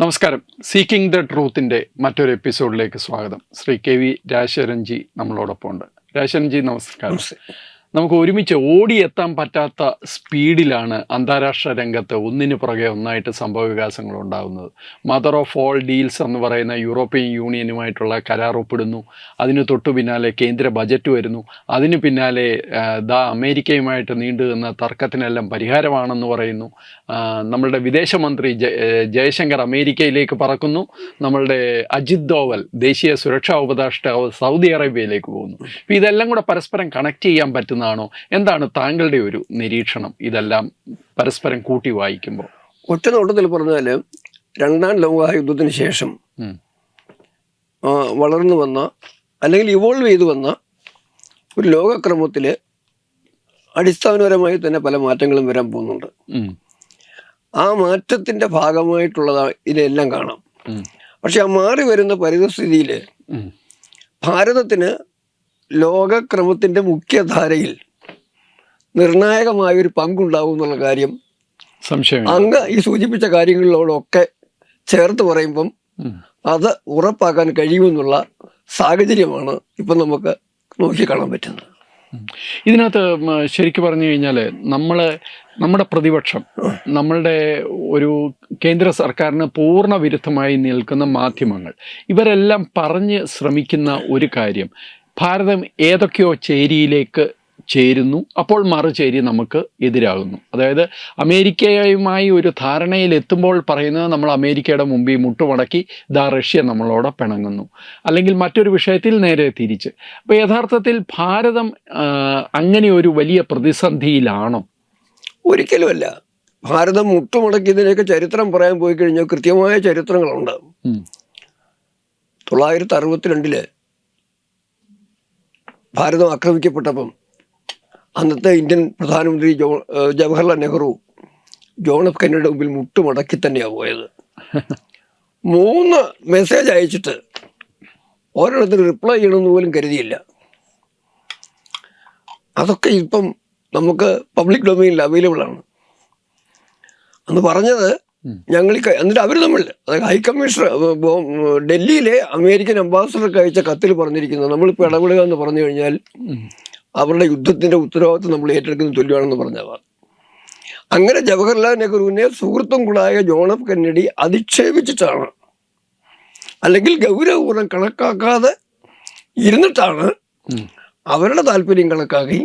നമസ്കാരം. Seeking the ട്രൂത്തിൻ്റെ മറ്റൊരു എപ്പിസോഡിലേക്ക് സ്വാഗതം. ശ്രീ KV രാജശേഖരൻജി നമ്മളോടൊപ്പം ഉണ്ട്. രാജശേഖരൻജി നമസ്കാരം. നമുക്ക് ഒരുമിച്ച് ഓടിയെത്താൻ പറ്റാത്ത സ്പീഡിലാണ് അന്താരാഷ്ട്ര രംഗത്ത് ഒന്നിനു പുറകെ ഒന്നായിട്ട് സംഭവ വികാസങ്ങൾ ഉണ്ടാകുന്നത്. മദർ ഓഫ് ഓൾ ഡീൽസ് എന്ന് പറയുന്ന യൂറോപ്യൻ യൂണിയനുമായിട്ടുള്ള കരാർ ഒപ്പിടുന്നു. അതിന് തൊട്ടു പിന്നാലെ കേന്ദ്ര ബജറ്റ് വരുന്നു. അതിന് പിന്നാലെ അമേരിക്കയുമായിട്ട് നീണ്ടു നിന്ന തർക്കത്തിനെല്ലാം പരിഹാരമാണെന്ന് പറയുന്നു. നമ്മളുടെ വിദേശമന്ത്രി ജയശങ്കർ അമേരിക്കയിലേക്ക് പറക്കുന്നു. നമ്മളുടെ അജിത് ദോവൽ ദേശീയ സുരക്ഷാ ഉപദേഷ്ടാവ് സൗദി അറേബ്യയിലേക്ക് പോകുന്നു. അപ്പോൾ ഇതെല്ലാം കൂടെ പരസ്പരം കണക്ട് ചെയ്യാൻ പറ്റുന്നതാണോ? എന്താണ് താങ്കളുടെ ഒരു നിരീക്ഷണം ഇതെല്ലാം പരസ്പരം കൂട്ടി വായിക്കുമ്പോൾ? ഒറ്റ നോട്ടത്തിൽ പറഞ്ഞാൽ രണ്ടാം ലോകയുദ്ധത്തിന് ശേഷം വളർന്നു വന്ന അല്ലെങ്കിൽ ഇവോൾവ് ചെയ്തു വന്ന ഒരു ലോകക്രമത്തിൽ അടിസ്ഥാനപരമായി തന്നെ പല മാറ്റങ്ങളും വരാൻ പോകുന്നുണ്ട്. ആ മാറ്റത്തിന്റെ ഭാഗമായിട്ടുള്ളതാണ് ഇതെല്ലാം കാണാം. പക്ഷെ ആ മാറി വരുന്ന പരിതസ്ഥിതിയിൽ ഭാരതത്തിന് ലോകക്രമത്തിന്റെ മുഖ്യധാരയിൽ നിർണായകമായൊരു പങ്കുണ്ടാവും എന്നുള്ള കാര്യം അങ്ങ് ഈ സൂചിപ്പിച്ച കാര്യങ്ങളിലോടൊക്കെ ചേർത്ത് പറയുമ്പം അത് ഉറപ്പാക്കാൻ കഴിയുമെന്നുള്ള സാഹചര്യമാണ് ഇപ്പം നമുക്ക് നോക്കിക്കാണാൻ പറ്റുന്നത്. ഇതിനകത്ത് ശരിക്കും പറഞ്ഞു കഴിഞ്ഞാൽ നമ്മുടെ പ്രതിപക്ഷം, നമ്മളുടെ ഒരു കേന്ദ്ര സർക്കാരിന് പൂർണ്ണ വിരുദ്ധമായി നിൽക്കുന്ന മാധ്യമങ്ങൾ, ഇവരെല്ലാം പറഞ്ഞ് ശ്രമിക്കുന്ന ഒരു കാര്യം, ഭാരതം ഏതൊക്കെയോ ചേരിയിലേക്ക് ചേരുന്നു, അപ്പോൾ മറുചേരി നമുക്ക് എതിരാകുന്നു. അതായത് അമേരിക്കയുമായി ഒരു ധാരണയിൽ എത്തുമ്പോൾ പറയുന്നത് നമ്മൾ അമേരിക്കയുടെ മുമ്പിൽ മുട്ടുമടക്കി റഷ്യ നമ്മളോട് പിണങ്ങുന്നു, അല്ലെങ്കിൽ മറ്റൊരു വിഷയത്തിൽ നേരെ തിരിച്ച്. അപ്പോൾ യഥാർത്ഥത്തിൽ ഭാരതം അങ്ങനെ ഒരു വലിയ പ്രതിസന്ധിയിലാണോ? ഒരിക്കലുമല്ല. ഭാരതം മുട്ടുമടക്കിയതിനൊക്കെ ചരിത്രം പറയാൻ പോയി കഴിഞ്ഞാൽ കൃത്യമായ ചരിത്രങ്ങളുണ്ട്. 1962 ഭാരതം ആക്രമിക്കപ്പെട്ടപ്പം അന്നത്തെ ഇന്ത്യൻ പ്രധാനമന്ത്രി ജവഹർലാൽ നെഹ്റു ജോൺ എഫ് കെന്നഡിയുടെ മുമ്പിൽ മുട്ടുമടക്കി തന്നെയാണ് പോയത്. 3 മെസ്സേജ് അയച്ചിട്ട് ഓരോരുത്തർ റിപ്ലൈ ചെയ്യണമെന്ന് പോലും കരുതിയില്ല. അതൊക്കെ ഇപ്പം നമുക്ക് പബ്ലിക് ഡൊമൈനിൽ അവൈലബിൾ ആണ്. അന്ന് പറഞ്ഞത് ഞങ്ങൾ എന്നിട്ട് അവർ തമ്മിൽ, അതായത് ഹൈക്കമ്മീഷണർ ഡൽഹിയിലെ അമേരിക്കൻ അംബാസഡർക്ക് അയച്ച കത്തിൽ പറഞ്ഞിരിക്കുന്നത് നമ്മളിപ്പോൾ ഇടപെടുക എന്ന് പറഞ്ഞു കഴിഞ്ഞാൽ അവരുടെ യുദ്ധത്തിന്റെ ഉത്തരവാദിത്വം നമ്മൾ ഏറ്റെടുക്കുന്ന തുല്യമാണെന്ന് പറഞ്ഞവ. അങ്ങനെ ജവഹർലാൽ നെഹ്റുവിനെ സുഹൃത്തും കൂടായ ജോൺ എഫ് കെന്നഡി അധിക്ഷേപിച്ചിട്ടാണ്, അല്ലെങ്കിൽ ഗൗരവപൂർവ്വം കണക്കാക്കാതെ ഇരുന്നിട്ടാണ് അവരുടെ താല്പര്യം കണക്കാക്കി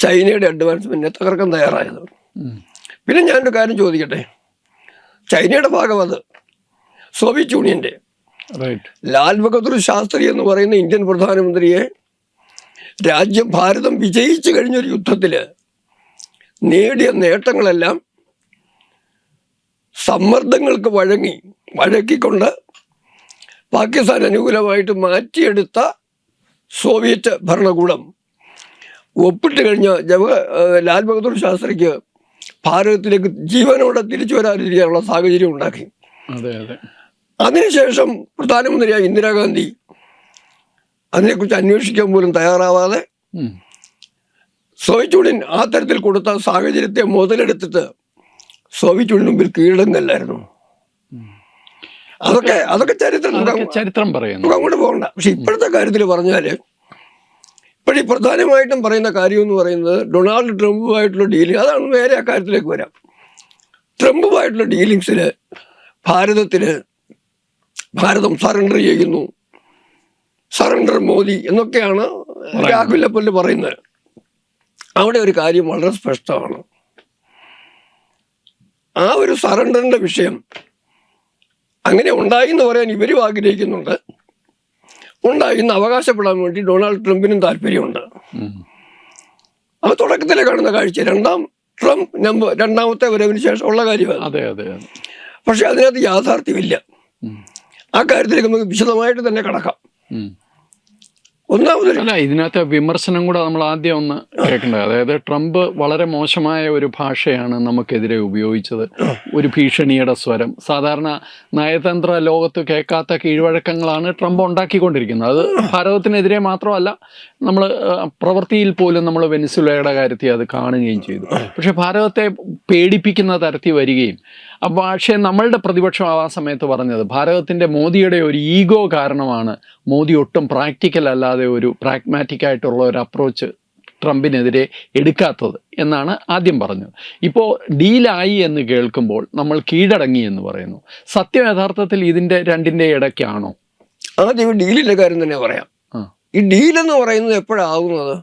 ചൈനയുടെ അഡ്വാൻസ്മെന്റിനെ തകർക്കാൻ തയ്യാറായത്. പിന്നെ ഞാനൊരു കാര്യം ചോദിക്കട്ടെ, ചൈനയുടെ ഭാഗം അത് സോവിയറ്റ് യൂണിയന്റെ. ലാൽ ബഹദൂർ ശാസ്ത്രി എന്ന് പറയുന്ന ഇന്ത്യൻ പ്രധാനമന്ത്രിയെ ഭാരതം വിജയിച്ചു കഴിഞ്ഞൊരു യുദ്ധത്തില് നേടിയ നേട്ടങ്ങളെല്ലാം സമ്മർദ്ദങ്ങൾക്ക് വഴക്കിക്കൊണ്ട് പാകിസ്ഥാൻ അനുകൂലമായിട്ട് മാറ്റിയെടുത്ത സോവിയറ്റ് ഭരണകൂടം ഒപ്പിട്ട് കഴിഞ്ഞ ലാൽ ബഹദൂർ ശാസ്ത്രിക്ക് ഭാരതത്തിലേക്ക് ജീവനോടെ തിരിച്ചു വരാതിരിക്കാനുള്ള സാഹചര്യം ഉണ്ടാക്കി. അതിനുശേഷം പ്രധാനമന്ത്രിയായ ഇന്ദിരാഗാന്ധി അതിനെക്കുറിച്ച് അന്വേഷിക്കാൻ പോലും തയ്യാറാവാതെ സോവിയറ്റ് യൂണിയൻ ആ തരത്തിൽ കൊടുത്ത സാഹചര്യത്തെ മുതലെടുത്തിട്ട് സോവിയറ്റ് യൂണിയൻ മുമ്പിൽ കീഴടങ്ങല്ലായിരുന്നു. അതൊക്കെ ചരിത്രം പറയുന്നു, അങ്ങോട്ട് പോകണ്ട. പക്ഷെ ഇപ്പോഴത്തെ കാര്യത്തിൽ പറഞ്ഞാല് ഇപ്പോഴീ പ്രധാനമായിട്ടും പറയുന്ന കാര്യം എന്ന് പറയുന്നത് ഡൊണാൾഡ് ട്രംപുമായിട്ടുള്ള ഡീലിംഗ്. അതാണ് വേറെ ആ കാര്യത്തിലേക്ക് വരാം. ട്രംപുമായിട്ടുള്ള ഡീലിങ്സിൽ ഭാരതം സറണ്ടർ ചെയ്യുന്നു, സറണ്ടർ മോദി എന്നൊക്കെയാണ് രാഹുൽ പല്ല് പറയുന്നത്. അവിടെ ഒരു കാര്യം വളരെ സ്പഷ്ടമാണ്. ആ ഒരു സറണ്ടറിന്റെ വിഷയം അങ്ങനെ ഉണ്ടായി എന്ന് പറയാൻ ഇവരും ആഗ്രഹിക്കുന്നുണ്ട്. ഉണ്ടായിന്ന് അവകാശപ്പെടാൻ വേണ്ടി ഡൊണാൾഡ് ട്രംപിനും താല്പര്യമുണ്ട്. അത് തുടക്കത്തിലെ കാണുന്ന കാഴ്ച. രണ്ടാമത്തെ വരവിന് ശേഷം ഉള്ള കാര്യമാണ്. പക്ഷെ അതിനകത്ത് യാഥാർത്ഥ്യമില്ല. ആ കാര്യത്തിലേക്ക് നമുക്ക് വിശദമായിട്ട് തന്നെ കടക്കാം. അല്ല, ഇതിനകത്ത് വിമർശനം കൂടെ നമ്മൾ ആദ്യം ഒന്ന് കേൾക്കേണ്ടത്. അതായത് ട്രംപ് വളരെ മോശമായ ഒരു ഭാഷയാണ് നമുക്കെതിരെ ഉപയോഗിച്ചത്, ഒരു ഭീഷണിയുടെ സ്വരം. സാധാരണ നയതന്ത്ര ലോകത്ത് കേൾക്കാത്ത കീഴ്വഴക്കങ്ങളാണ് ട്രംപ് ഉണ്ടാക്കിക്കൊണ്ടിരിക്കുന്നത്. അത് ഭാരതത്തിനെതിരെ മാത്രമല്ല, നമ്മൾ പ്രവൃത്തിയിൽ പോലും നമ്മൾ വെനിസുലയുടെ കാര്യത്തിൽ അത് കാണുകയും ചെയ്തു. പക്ഷെ ഭാരതത്തെ പേടിപ്പിക്കുന്ന തരത്തിൽ വരികയും അപ്പോൾ പക്ഷേ നമ്മളുടെ പ്രതിപക്ഷം ആ സമയത്ത് പറഞ്ഞത് ഭാരതത്തിൻ്റെ മോദിയുടെ ഒരു ഈഗോ കാരണമാണ് മോദി ഒട്ടും പ്രാക്ടിക്കൽ അല്ലാതെ ഒരു പ്രാഗ്മാറ്റിക് ആയിട്ടുള്ള ഒരു അപ്രോച്ച് ട്രംപിനെതിരെ എടുക്കാത്തത് എന്നാണ് ആദ്യം പറഞ്ഞത്. ഇപ്പോൾ ഡീലായി എന്ന് കേൾക്കുമ്പോൾ നമ്മൾ കീഴടങ്ങി എന്ന് പറയുന്നു. സത്യം യഥാർത്ഥത്തിൽ ഇതിൻ്റെ രണ്ടിൻ്റെ ഇടയ്ക്കാണോ? ആദ്യം ഡീലിൻ്റെ കാര്യം തന്നെ പറയാം. ഈ ഡീലെന്ന് പറയുന്നത് എപ്പോഴാകുന്നത്?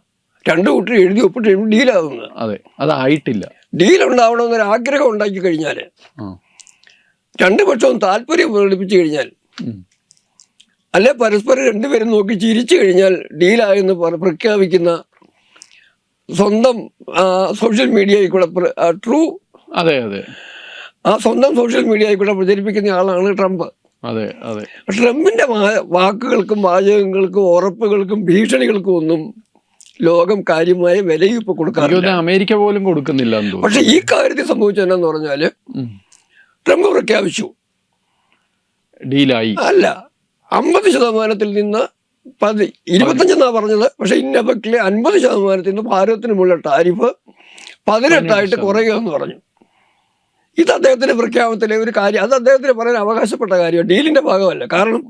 രണ്ടു കൂട്ടർ എഴുതി ഒപ്പിട്ട് ഡീലാകുന്നത്. അതെ, അതായിട്ടില്ല. ഡീൽ ഉണ്ടാവണമെന്നൊരു ആഗ്രഹം ഉണ്ടാക്കി കഴിഞ്ഞാൽ, രണ്ടു പക്ഷവും താല്പര്യം പ്രകടിപ്പിച്ചു കഴിഞ്ഞാൽ, അല്ലെ പരസ്പരം രണ്ടുപേരും നോക്കി ചിരിച്ചു കഴിഞ്ഞാൽ ഡീലായെന്ന് പ്രഖ്യാപിക്കുന്ന സ്വന്തം സോഷ്യൽ മീഡിയയിൽ കൂടെ ട്രൂ, അതെ അതെ, ആ സ്വന്തം സോഷ്യൽ മീഡിയയിൽ കൂടെ പ്രചരിപ്പിക്കുന്ന ആളാണ് ട്രംപ്. അതെ അതെ. ട്രംപിന്റെ വാക്കുകൾക്കും വാചകങ്ങൾക്കും ഉറപ്പുകൾക്കും ഭീഷണികൾക്കും ഒന്നും ലോകം കാര്യമായ വിലയും ഇപ്പൊ കൊടുക്കാറില്ല. അമേരിക്ക പോലും കൊടുക്കുന്നില്ല. പക്ഷെ ഈ കാര്യത്തിൽ സംഭവിച്ചതെന്നു പറഞ്ഞാല് ട്രംപ് പ്രഖ്യാപിച്ചു ഡീലായി. അല്ല, 50% നിന്ന് 25 പറഞ്ഞത്. പക്ഷെ ഇന്നഫക്റ്റില് 50% നിന്ന് ഭാരതത്തിനുമുള്ള ടാരിഫ് 18 കുറയുമെന്ന് പറഞ്ഞു. ഇത് അദ്ദേഹത്തിന്റെ പ്രഖ്യാപനത്തിലെ ഒരു കാര്യം. അത് അദ്ദേഹത്തിന് പറയാൻ അവകാശപ്പെട്ട കാര്യമാണ്, ഡീലിന്റെ ഭാഗമല്ല. കാരണം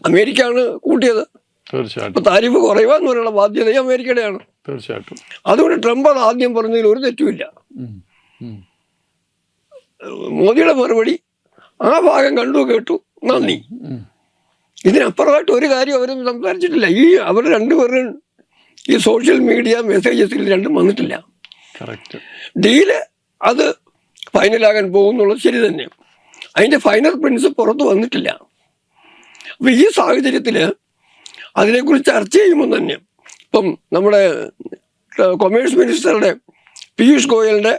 അമേരിക്കയാണ് കൂട്ടിയത്. ഇപ്പൊ താരിഫ് കുറയുക എന്ന് പറയുന്ന ബാധ്യതയും അമേരിക്കയുടെയാണ്. തീർച്ചയായിട്ടും. അതുകൊണ്ട് ട്രംപ് അത് ആദ്യം പറഞ്ഞതിൽ ഒരു തെറ്റുമില്ല. മോദിയുടെ മറുപടി ആ ഭാഗം കണ്ടു, കേട്ടു, നന്ദി. ഇതിനപ്പുറമായിട്ട് ഒരു കാര്യം അവരും സംസാരിച്ചിട്ടില്ല. അവർ രണ്ടുപേരും ഈ സോഷ്യൽ മീഡിയ മെസ്സേജസിൽ രണ്ടും വന്നിട്ടില്ല. ഡീല് അത് ഫൈനലാകാൻ പോകുന്നുള്ളത് ശരി തന്നെ. അതിൻ്റെ ഫൈനൽ പ്രിൻസ് പുറത്ത് വന്നിട്ടില്ല. അപ്പം ഈ സാഹചര്യത്തിൽ അതിനെക്കുറിച്ച് ചർച്ച ചെയ്യുമ്പോൾ തന്നെ ഇപ്പം നമ്മുടെ കൊമേഴ്സ് മിനിസ്റ്ററുടെ പീയൂഷ് ഗോയലിൻ്റെ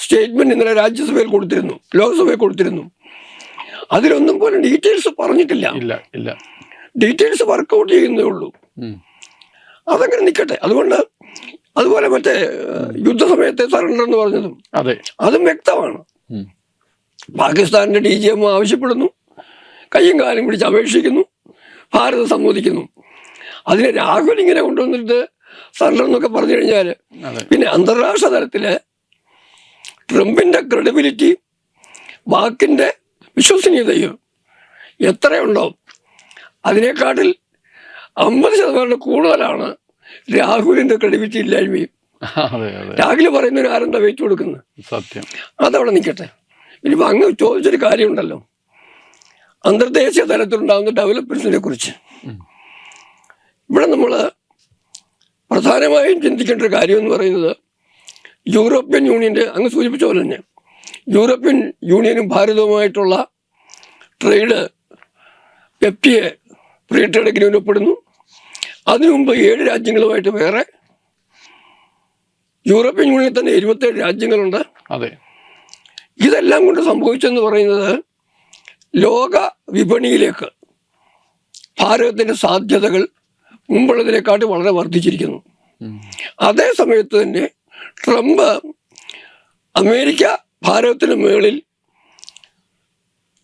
സ്റ്റേറ്റ്മെൻറ്റ് ഇന്നലെ രാജ്യസഭയിൽ കൊടുത്തിരുന്നു, ലോക്സഭയിൽ കൊടുത്തിരുന്നു. അതിലൊന്നും പോലും ഡീറ്റെയിൽസ് പറഞ്ഞിട്ടില്ല. ഇല്ല, ഡീറ്റെയിൽസ് വർക്കൗട്ട് ചെയ്യുന്നേ ഉള്ളൂ. അതങ്ങനെ നിൽക്കട്ടെ. അതുപോലെ മറ്റേ യുദ്ധസമയത്തെ സറണ്ടർ എന്ന് പറഞ്ഞതും അതും വ്യക്തമാണ്. പാകിസ്ഥാനിന്റെ DGM ആവശ്യപ്പെടുന്നു, കയ്യും കാലും പിടിച്ച് അപേക്ഷിക്കുന്നു, ഭാരതം സമ്മതിക്കുന്നു. അതിനെ രാഹുൽ ഇങ്ങനെ കൊണ്ടുവന്നിട്ട് സറണ്ടർ എന്നൊക്കെ പറഞ്ഞു കഴിഞ്ഞാൽ പിന്നെ അന്താരാഷ്ട്ര തലത്തില് ട്രംപിന്റെ ക്രെഡിബിലിറ്റി, വാക്കിന്റെ വിശ്വസനീയതയും എത്രയുണ്ടോ അതിനേക്കാട്ടിൽ 50% കൂടുതലാണ് രാഹുലിന്റെ ക്രെഡിബിലിറ്റി ഇല്ലായ്മയും. രാഹുൽ പറയുന്നതിന് ആരെന്താ വെയിറ്റ് കൊടുക്കുന്നത്? സത്യം. അതവിടെ നിൽക്കട്ടെ. ഇനിയിപ്പോൾ അങ്ങ് ചോദിച്ചൊരു കാര്യമുണ്ടല്ലോ, അന്തർദേശീയ തലത്തിലുണ്ടാകുന്ന ഡെവലപ്മെന്റ്സിനെ കുറിച്ച്. ഇവിടെ നമ്മൾ പ്രധാനമായും ചിന്തിക്കേണ്ട ഒരു കാര്യം എന്ന് പറയുന്നത്, യൂറോപ്യൻ യൂണിയൻ്റെ അങ്ങ് സൂചിപ്പിച്ച പോലെ തന്നെ യൂറോപ്യൻ യൂണിയനും ഭാരതവുമായിട്ടുള്ള trade FTA free trade agreement ഒപ്പിടുന്നു. അതിനു മുമ്പ് 7 രാജ്യങ്ങളുമായിട്ട് വേറെ, യൂറോപ്യൻ യൂണിയനിൽ തന്നെ 27 രാജ്യങ്ങളുണ്ട്. ഇതെല്ലാം കൊണ്ട് സംഭവിച്ചെന്ന് പറയുന്നത് ലോക വിപണിയിലേക്ക് ഭാരതത്തിന്റെ സാധ്യതകൾ മുമ്പുള്ളതിനെക്കാട്ടി വളരെ വർദ്ധിച്ചിരിക്കുന്നു. അതേ സമയത്ത് തന്നെ ട്രംപ് അമേരിക്ക ഭാരതത്തിന് മുകളിൽ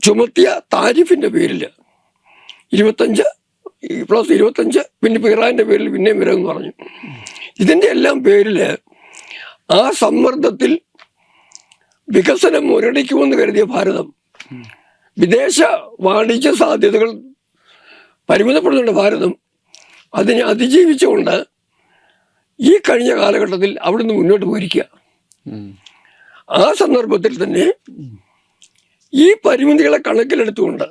ചുമത്തിയ താരിഫിന്റെ പേരിൽ 25+25 പിന്നെ ഇറാന്റെ പേരിൽ പിന്നെയും വരാമെന്ന് പറഞ്ഞു. ഇതിന്റെ എല്ലാം പേരിൽ ആ സമ്മർദ്ദത്തിൽ വികസനം മുരടിക്കുമെന്ന് കരുതിയ ഭാരതം വിദേശ വാണിജ്യ സാധ്യതകൾ പരിമിതപ്പെടുന്നുണ്ട്. ഭാരതം അതിനെ അതിജീവിച്ചുകൊണ്ട് ഈ കഴിഞ്ഞ കാലഘട്ടത്തിൽ അവിടുന്ന് മുന്നോട്ട് പോയിരിക്കുക. ആ സന്ദർഭത്തിൽ തന്നെ ഈ പരിമിതികളെ കണക്കിലെടുത്തുകൊണ്ട്,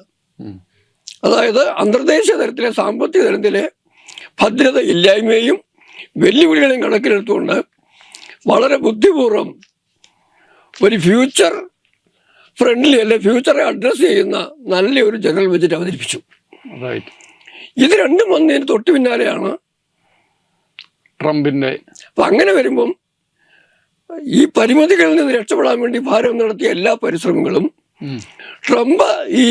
അതായത് അന്തർദേശീയ തലത്തിലെ സാമ്പത്തിക തലത്തിലെ ഭദ്രത ഇല്ലായ്മയും വെല്ലുവിളികളെയും കണക്കിലെടുത്തുകൊണ്ട് വളരെ ബുദ്ധിപൂർവം ഒരു ഫ്യൂച്ചർ ഫ്രണ്ട്ലി അല്ലെ ഫ്യൂച്ചറെ അഡ്രസ് ചെയ്യുന്ന നല്ലൊരു ജനറൽ ബജറ്റ് അവതരിപ്പിച്ചു. ഇത് രണ്ടും വന്നതിന് തൊട്ട് പിന്നാലെയാണ് ട്രംപിന്റെ. അപ്പം അങ്ങനെ വരുമ്പം ഈ പരിമിതികളിൽ നിന്ന് രക്ഷപ്പെടാൻ വേണ്ടി ഭാരതം നടത്തിയ എല്ലാ പരിശ്രമങ്ങളും ട്രംപ് ഈ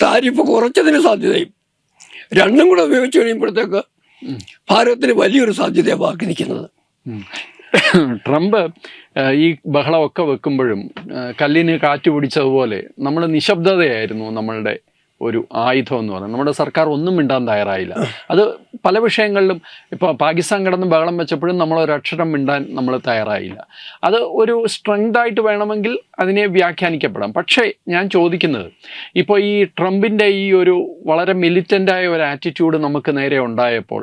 താരിഫ് കുറച്ചതിന് സാധ്യതയും രണ്ടും കൂടെ ഉപയോഗിച്ച് കഴിയുമ്പോഴത്തേക്ക് ഭാരതത്തിന് വലിയൊരു സാധ്യതയാണ് ബാക്കി നിൽക്കുന്നത്. ട്രംപ് ഈ ബഹളമൊക്കെ വെക്കുമ്പോഴും കല്ലിന് കാറ്റ് പിടിച്ചതുപോലെ നമ്മൾ നിശബ്ദതയായിരുന്നു നമ്മളുടെ ഒരു ആയുധം എന്ന് പറയുന്നത്. നമ്മുടെ സർക്കാർ ഒന്നും മിണ്ടാൻ തയ്യാറായില്ല. അത് പല വിഷയങ്ങളിലും ഇപ്പോൾ പാകിസ്ഥാൻ കിടന്ന് ബഹളം വെച്ചപ്പോഴും നമ്മളൊരക്ഷരം മിണ്ടാൻ നമ്മൾ തയ്യാറായില്ല. അത് ഒരു സ്ട്രെങ്ത് ആയിട്ട് വേണമെങ്കിൽ അതിനെ വ്യാഖ്യാനിക്കപ്പെടാം. പക്ഷേ ഞാൻ ചോദിക്കുന്നത്, ഇപ്പോൾ ഈ ട്രംപിൻ്റെ ഈ ഒരു വളരെ മിലിറ്റൻ്റായ ഒരു ആറ്റിറ്റ്യൂഡ് നമുക്ക് നേരെ ഉണ്ടായപ്പോൾ,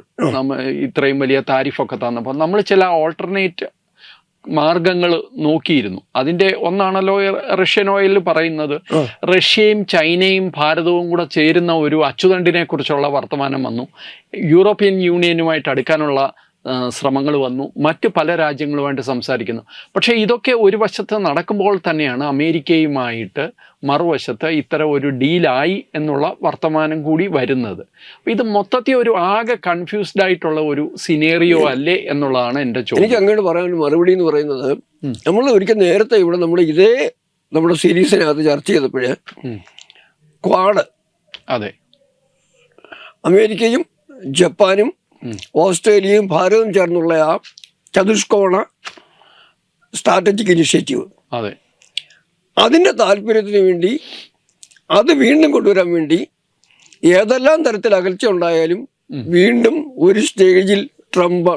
ഇത്രയും വലിയ താരിഫൊക്കെ തന്നപ്പോൾ നമ്മൾ ചില ഓൾട്ടർനേറ്റ് മാർഗങ്ങൾ നോക്കിയിരുന്നു. അതിൻ്റെ ഒന്നാണല്ലോ റഷ്യൻ ഓയിലിൽ പറയുന്നത്, റഷ്യയും ചൈനയും ഭാരതവും കൂടെ ചേരുന്ന ഒരു അച്ചുതണ്ടിനെ കുറിച്ചുള്ള വർത്തമാനം വന്നു. യൂറോപ്യൻ യൂണിയനുമായിട്ട് അടുക്കാനുള്ള ശ്രമങ്ങൾ വന്നു. മറ്റ് പല രാജ്യങ്ങളുമായിട്ട് സംസാരിക്കുന്നു. പക്ഷേ ഇതൊക്കെ ഒരു വശത്ത് നടക്കുമ്പോൾ തന്നെയാണ് അമേരിക്കയുമായിട്ട് മറുവശത്ത് ഇത്തരം ഒരു ഡീലായി എന്നുള്ള വർത്തമാനം കൂടി വരുന്നത്. അപ്പോൾ ഇത് മൊത്തത്തിൽ ഒരു ആകെ കൺഫ്യൂസ്ഡ് ആയിട്ടുള്ള ഒരു സിനേറിയോ അല്ലേ എന്നുള്ളതാണ് എൻ്റെ ചോദ്യം. എനിക്ക് അങ്ങോട്ട് പറയാൻ മറുപടി എന്ന് പറയുന്നത്, നമ്മൾ ഒരിക്കൽ നേരത്തെ ഇവിടെ നമ്മുടെ സീരീസിനകത്ത് ചർച്ച ചെയ്തപ്പോഴേ ക്വാഡ്, അതെ, അമേരിക്കയും ജപ്പാനും ഓസ്ട്രേലിയയും ഭാരതവും ചേർന്നുള്ള ആ ചതുഷ്കോണ സ്ട്രാറ്റജിക് ഇനിഷ്യേറ്റീവ്, അതെ, അതിൻ്റെ താല്പര്യത്തിന് വേണ്ടി അത് വീണ്ടും കൊണ്ടുവരാൻ വേണ്ടി ഏതെല്ലാം തരത്തിൽ അകൽച്ച ഉണ്ടായാലും വീണ്ടും ഒരു സ്റ്റേജിൽ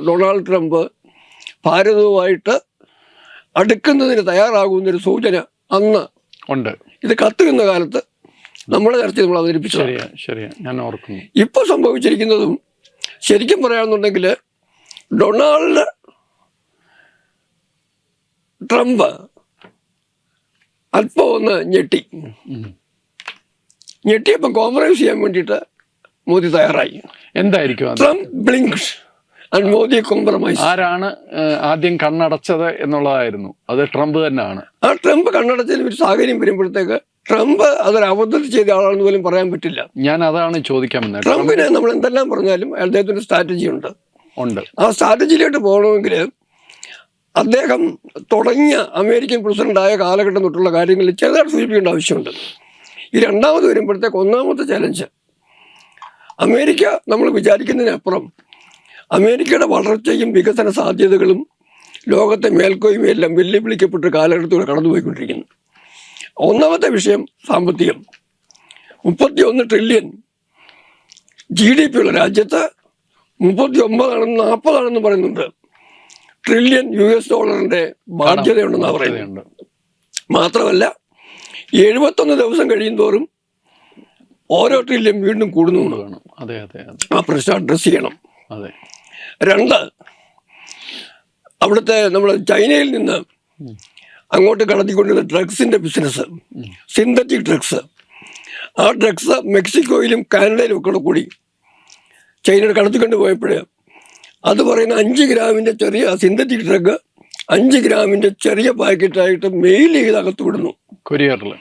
ഡൊണാൾഡ് ട്രംപ് ഭാരതവുമായിട്ട് അടുക്കുന്നതിന് തയ്യാറാകുന്നൊരു സൂചന അന്ന് ഉണ്ട്. ഇത് കത്തുന്ന കാലത്ത് നമ്മളെ ചർച്ച നമ്മൾ അവതരിപ്പിച്ചു. ഞാൻ ഓർക്കുന്നു. ഇപ്പോൾ സംഭവിച്ചിരിക്കുന്നതും ശരിക്കും പറയാമെന്നുണ്ടെങ്കിൽ ഡൊണാൾഡ് ട്രംപ് അല്പം ഒന്ന് ഞെട്ടിയപ്പം കോംപ്രമൈസ് ചെയ്യാൻ വേണ്ടിയിട്ട് മോദി തയ്യാറായി. എന്തായിരിക്കും ട്രംപ് ബ്ലിങ്ക്സ് ആൻഡ് മോദി കോംപ്രമൈസ്. ആരാണ് ആദ്യം കണ്ണടച്ചത് എന്നുള്ളതായിരുന്നു. അത് ട്രംപ് തന്നെയാണ്. ആ ട്രംപ് കണ്ണടച്ചതിന് ഒരു സാഹചര്യം വരുമ്പോഴത്തേക്ക് ട്രംപ് അതൊരു അബദ്ധത്തിൽ ചെയ്ത ആളാണെന്ന് പോലും പറയാൻ പറ്റില്ല. ഞാൻ അതാണ് ചോദിക്കാൻ വന്നത്. ട്രംപിന് നമ്മൾ എന്തെല്ലാം പറഞ്ഞാലും അദ്ദേഹത്തിന് സ്ട്രാറ്റജി ഉണ്ട്. ആ സ്ട്രാറ്റജിയിലോട്ട് പോകണമെങ്കിൽ അദ്ദേഹം തുടങ്ങിയ അമേരിക്കൻ പ്രസിഡന്റായ കാലഘട്ടം തൊട്ടുള്ള കാര്യങ്ങളിൽ ചെറുതായിട്ട് സൂചിപ്പിക്കേണ്ട ആവശ്യമുണ്ട്. ഈ രണ്ടാമത് വരുമ്പോഴത്തേക്ക് ഒന്നാമത്തെ ചലഞ്ച്, അമേരിക്ക നമ്മൾ വിചാരിക്കുന്നതിനപ്പുറം അമേരിക്കയുടെ വളർച്ചയും വികസന സാധ്യതകളും ലോകത്തെ മേൽക്കോയ്മയും എല്ലാം വെല്ലുവിളിക്കപ്പെട്ട കാലഘട്ടത്തിലൂടെ കടന്നുപോയിക്കൊണ്ടിരിക്കുന്നു. ഒന്നാമത്തെ വിഷയം സാമ്പത്തികം. 31 ട്രില്യൺ GDP ഉള്ള രാജ്യത്ത് 39 40 പറയുന്നുണ്ട് ട്രില്യൺ US ഡോളറിന്റെ ബാധ്യതയുണ്ടെന്നാണ് പറയുന്നത്. മാത്രമല്ല 71 ദിവസം കഴിയും തോറും ഓരോ ട്രില്യൺ വീണ്ടും കൂടുന്നു. ആ പ്രശ്നം അഡ്രസ് ചെയ്യണം. 2, അവിടുത്തെ നമ്മൾ ചൈനയിൽ നിന്ന് അങ്ങോട്ട് കടത്തിക്കൊണ്ടിരുന്ന ഡ്രഗ്സിന്റെ ബിസിനസ്, സിന്തറ്റിക് ഡ്രഗ്സ്, ആ ഡ്രഗ്സ് മെക്സിക്കോയിലും കാനഡയിലും ഒക്കെ കൂടി ചൈനയുടെ കടത്തിക്കൊണ്ട് പോയപ്പോൾ അത് പറയുന്ന 5 ഗ്രാമിന്റെ ചെറിയ സിന്തറ്റിക് ഡ്രഗ് 5 ഗ്രാമിന്റെ ചെറിയ പാക്കറ്റായിട്ട് മെയിൽ ചെയ്ത് അകത്ത് വിടുന്നു കൊറിയറിൽ.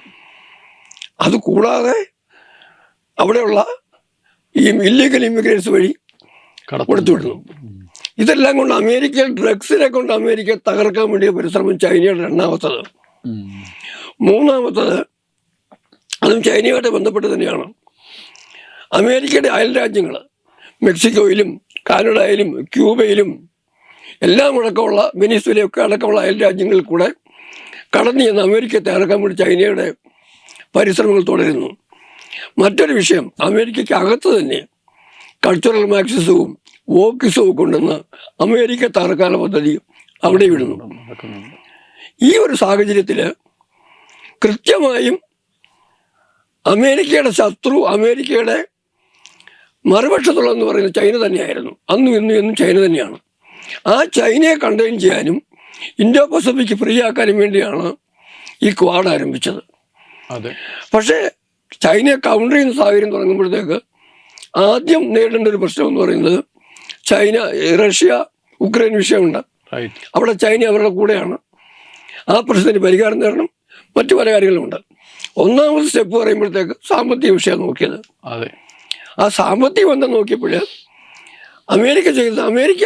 അത് കൂടാതെ അവിടെയുള്ള ഈ ഇല്ലീഗൽ ഇമിഗ്രേറ്റ്സ് വഴി കൊടുത്തു വിടുന്നു. ഇതെല്ലാം കൊണ്ട് അമേരിക്ക ഡ്രഗ്സിനെ കൊണ്ട് അമേരിക്ക തകർക്കാൻ വേണ്ടിയ പരിശ്രമം ചൈനയുടെ രണ്ടാമത്തത്. മൂന്നാമത്തത് അതും ചൈനയുമായിട്ട് ബന്ധപ്പെട്ട് തന്നെയാണ്. അമേരിക്കയുടെ അയൽ രാജ്യങ്ങൾ മെക്സിക്കോയിലും കാനഡയിലും ക്യൂബയിലും എല്ലാം അടക്കമുള്ള വെനിസ്വേലയൊക്കെ അടക്കമുള്ള അയൽ രാജ്യങ്ങളിൽ കൂടെ കടന്നു ചെന്ന് അമേരിക്കയെ തകർക്കാൻ വേണ്ടി ചൈനയുടെ പരിശ്രമങ്ങൾ തുടരുന്നു. മറ്റൊരു വിഷയം, അമേരിക്കയ്ക്ക് അകത്ത് തന്നെ കൾച്ചറൽ മാർക്സിസവും വോക്കിസവും കൊണ്ടുവന്ന് അമേരിക്ക തകർക്കാനുള്ള പദ്ധതി അവിടെ വിടുന്നു. ഈ ഒരു സാഹചര്യത്തിൽ കൃത്യമായും അമേരിക്കയുടെ ശത്രു, അമേരിക്കയുടെ മറുപക്ഷത്തുള്ളതെന്ന് പറയുന്നത് ചൈന തന്നെയായിരുന്നു. അന്നും എന്നും ചൈന തന്നെയാണ്. ആ ചൈനയെ കണ്ടെയ്ൻ ചെയ്യാനും ഇൻഡോ പസഫിക് ഫ്രീ ആക്കാനും വേണ്ടിയാണ് ഈ ക്വാഡ് ആരംഭിച്ചത്. പക്ഷേ ചൈനയെ കൗണ്ടർ ചെയ്യുന്ന സാഹചര്യം തുടങ്ങുമ്പോഴത്തേക്ക് ആദ്യം നേരിടേണ്ട ഒരു പ്രശ്നം എന്ന് പറയുന്നത് റഷ്യ ഉക്രൈൻ വിഷയമുണ്ട്. അവിടെ ചൈന അവരുടെ കൂടെയാണ്. ആ പ്രശ്നത്തിന് പരിഹാരം നേടണം. മറ്റു പല കാര്യങ്ങളുമുണ്ട്. ഒന്നാമത്തെ സ്റ്റെപ്പ് പറയുമ്പോഴത്തേക്ക് സാമ്പത്തിക വിഷയം നോക്കിയത്. ആ സാമ്പത്തിക ബന്ധം നോക്കിയപ്പോൾ അമേരിക്ക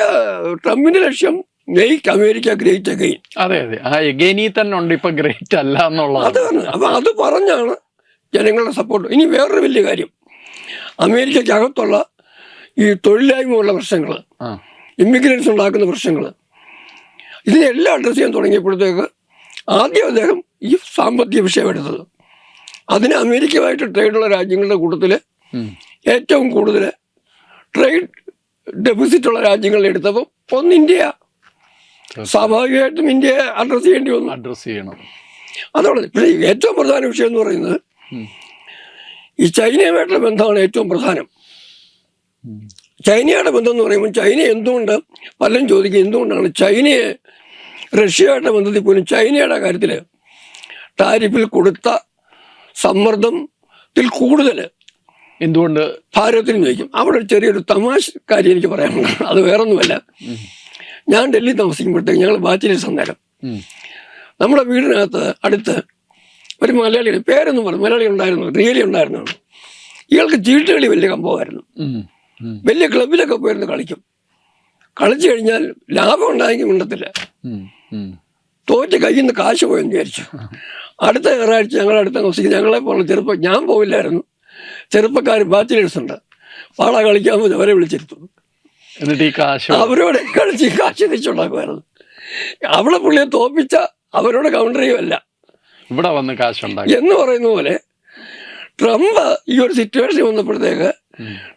ട്രംപിന്റെ ലക്ഷ്യം മെയ്ക്ക് അമേരിക്ക ഗ്രേറ്റ് അഗെയിൻ. അപ്പൊ അത് പറഞ്ഞാണ് ജനങ്ങളുടെ സപ്പോർട്ട്. ഇനി വേറൊരു വലിയ കാര്യം, അമേരിക്കക്കകത്തുള്ള ഈ തൊഴിലില്ലായ്മയുള്ള പ്രശ്നങ്ങൾ, ഇമിഗ്രൻസ് ഉണ്ടാക്കുന്ന പ്രശ്നങ്ങൾ, ഇതിനെല്ലാം അഡ്രസ് ചെയ്യാൻ തുടങ്ങിയപ്പോഴത്തേക്ക് ആദ്യം അദ്ദേഹം ഈ സാമ്പത്തിക വിഷയം എടുത്തത്. അതിന് അമേരിക്കയുമായിട്ട് ട്രേഡുള്ള രാജ്യങ്ങളുടെ കൂട്ടത്തിൽ ഏറ്റവും കൂടുതൽ ട്രേഡ് ഡെഫിസിറ്റ് ഉള്ള രാജ്യങ്ങൾ എടുത്തപ്പോൾ ഒന്ന് ഇന്ത്യ. സ്വാഭാവികമായിട്ടും ഇന്ത്യയെ അഡ്രസ് ചെയ്യണം. അതോടെ പക്ഷേ ഏറ്റവും പ്രധാന വിഷയം എന്ന് പറയുന്നത് ഈ ചൈനയുമായിട്ടുള്ള ബന്ധമാണ് ഏറ്റവും പ്രധാനം. ചൈനയുടെ ബന്ധം എന്ന് പറയുമ്പോൾ ചൈന എന്തുകൊണ്ട് പലരും ചോദിക്കും എന്തുകൊണ്ടാണ് ചൈനയെ റഷ്യയുടെ ബന്ധത്തിൽ പോലും ചൈനയുടെ കാര്യത്തിൽ ടാരിഫിൽ കൊടുത്ത സമ്മർദ്ദത്തിൽ കൂടുതൽ എന്തുകൊണ്ട് ഭാരതത്തിന് ചോദിക്കും. അവിടെ ഒരു ചെറിയൊരു തമാശ കാര്യം എനിക്ക് പറയാനുണ്ട്. അത് വേറൊന്നുമല്ല, ഞാൻ ഡൽഹി താമസിക്കുമ്പോഴത്തേക്ക് ഞങ്ങൾ ബാച്ചിലേഴ്സ് അന്നേരം നമ്മുടെ വീടിനകത്ത് അടുത്ത് ഒരു മലയാളി, പേരൊന്നും പറഞ്ഞു, മലയാളി ഉണ്ടായിരുന്നു, റിയലി ഉണ്ടായിരുന്നു. ഇയാൾക്ക് ചീട്ടുകളി വലിയ കമ്പമായിരുന്നു. വലിയ ക്ലബിലൊക്കെ പോയിരുന്നു കളിക്കും. കളിച്ചു കഴിഞ്ഞാൽ ലാഭം ഉണ്ടായെങ്കിൽ മിണ്ടത്തില്ല. തോറ്റ് കയ്യിൽ നിന്ന് കാശ് പോയെന്ന് വിചാരിച്ചു. അടുത്ത ഞായറാഴ്ച ഞങ്ങളടുത്ത താമസിക്കും, ഞങ്ങളെ പോലെ ഞാൻ പോവില്ലായിരുന്നു, ചെറുപ്പക്കാർ ബാച്ചിലേഴ്സ് ഉണ്ട്, പാള കളിക്കാൻ പോയി അവരെ വിളിച്ചിരുത്തും. എന്നിട്ട് ഈ കാശ് അവരോട് കളിച്ച് കാശ് തിരിച്ചുണ്ടാക്കുമായിരുന്നു. അവളെ പുള്ളിയെ തോപ്പിച്ച അവരോട് കൗണ്ടർ ചെയ്യുമല്ല, ഇവിടെ വന്ന് കാശുണ്ടാക്കി എന്ന് പറയുന്ന പോലെ ട്രംപ് ഈ ഒരു സിറ്റുവേഷൻ വന്നപ്പോഴത്തേക്ക്